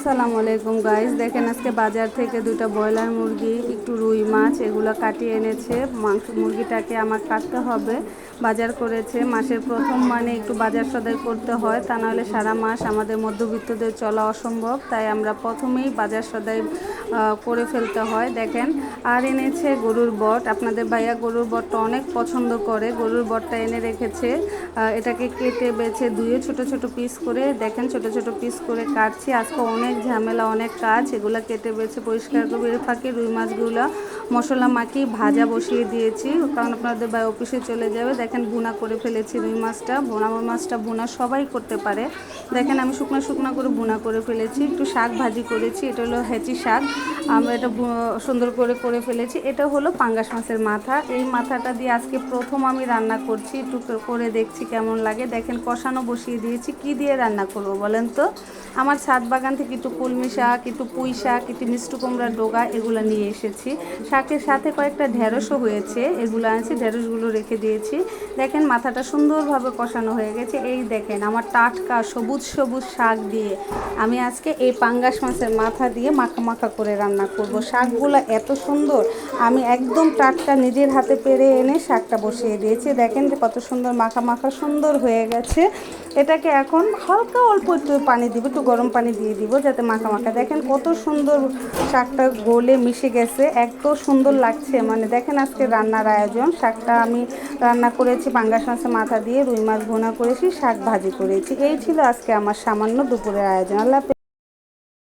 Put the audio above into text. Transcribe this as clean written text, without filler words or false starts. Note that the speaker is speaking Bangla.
আসসালামু আলাইকুম গাইস, দেখেন আজকে বাজার থেকে দুটো ব্রয়লার মুরগি, একটু রুই মাছ এগুলো কাটিয়ে এনেছে। মুরগিটাকে আমার কাটতে হবে, বাজার করেছে। মাসের প্রথম মানে একটু বাজার সদাই করতে হয়, তা নাহলে সারা মাস আমাদের মধ্যবিত্তদের চলা অসম্ভব। তাই আমরা প্রথমেই বাজার সদাই করে ফেলতে হয়। দেখেন, আর এনেছে গরুর বট। আপনাদের ভাইয়া গরুর বটটা অনেক পছন্দ করে, গরুর বটটা এনে রেখেছে। এটাকে কেটে বেছে ধুয়ে ছোট ছোট পিস করে, দেখেন ছোট ছোট পিস করে কাটছি। আজকে অনেক ঝামেলা, অনেক কাজ। এগুলো কেটে বেছে পরিষ্কার করবো। এর ফাঁকে রুই মাছগুলো মশলা মাখিয়ে ভাজা বসিয়ে দিয়েছি, কারণ আপনাদের ভাই অফিসে চলে যাবে। দেখেন ভুনা করে ফেলেছি রুই মাছটা। মাছটা ভুনা সবাই করতে পারে। দেখেন আমি শুকনো শুকনো করে ভুনা করে ফেলেছি, একটু শাক ভাজি করেছি। এটা হলো হেঁচি শাক, আমরা এটা সুন্দর করে করে ফেলেছি। এটা হলো পাঙ্গাস মাছের মাথা। এই মাথাটা দিয়ে আজকে প্রথম আমি রান্না করছি, একটু করে দেখছি কেমন লাগে। দেখেন কষানো বসিয়ে দিয়েছি। কি দিয়ে রান্না করব বলেন তো? আমার ছাদ বাগান থেকে একটু কলমি শাক, একটু পুঁই শাক, একটু মিষ্টি কুমড়ার ডগা এগুলো নিয়ে এসেছি। শাকের সাথে কয়েকটা ঢেঁড়সও হয়েছে, এগুলো আনছি, ঢেঁড়সগুলো রেখে দিয়েছি। দেখেন মাথাটা সুন্দরভাবে কষানো হয়ে গেছে। এই দেখেন আমার টাটকা সবুজ সবুজ শাক দিয়ে আমি আজকে এই পাঙ্গাস মাছের মাথা দিয়ে মাখা মাখা করে রান্না করব। শাকগুলো এত সুন্দর, আমি একদম টাটকা নিজের হাতে পেরে এনে শাকটা বসিয়ে দিয়েছি। দেখেন যে কত সুন্দর মাখা মাখা সুন্দর হয়ে গেছে। এটাকে এখন হালকা অল্প একটু পানি দিব, একটু গরম পানি দিয়ে দিব যাতে মাখা মাখা। দেখেন কত সুন্দর শাকটা গলে মিশে গেছে, এত সুন্দর লাগছে। মানে দেখেন আজকে রান্নার আয়োজন। শাকটা আমি রান্না করেছি পাঙ্গাস মাছের মাথা দিয়ে, রুই মাছ ভুনা করেছি, শাক ভাজি করেছি। এই ছিল আজকে আমার সামান্য দুপুরের আয়োজন। আল্লাহ।